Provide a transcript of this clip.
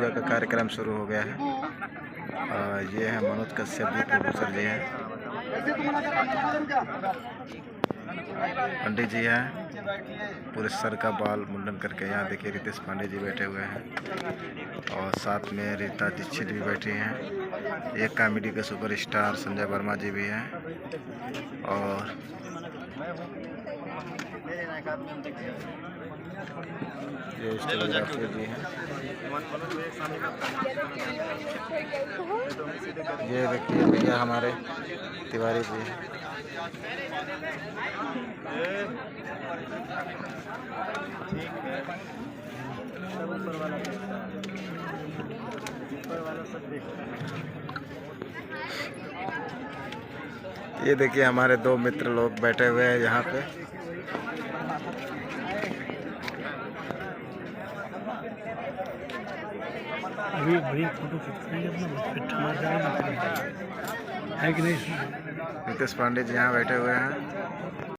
पूजा का कार्यक्रम शुरू हो गया है। ये है मनोज कश्यप जी, प्रोड्यूसर जी हैं, पंडित जी हैं, पूरे सर का बाल मुंडन करके। यहाँ देखिए रितेश पांडे जी बैठे हुए हैं और साथ में रीता दीक्षित भी बैठी हैं। एक कॉमेडी के सुपरस्टार संजय वर्मा जी भी हैं और ये स्टेनोग्राफर जी हैं। ये देखिए भैया हमारे तिवारी जी हैं। ये देखिए हमारे दो मित्र लोग बैठे हुए हैं यहाँ पे। अभी बड़ी फोटो खींच रही है अपना है कि नहीं? रितेश पांडे जी यहाँ बैठे हुए हैं।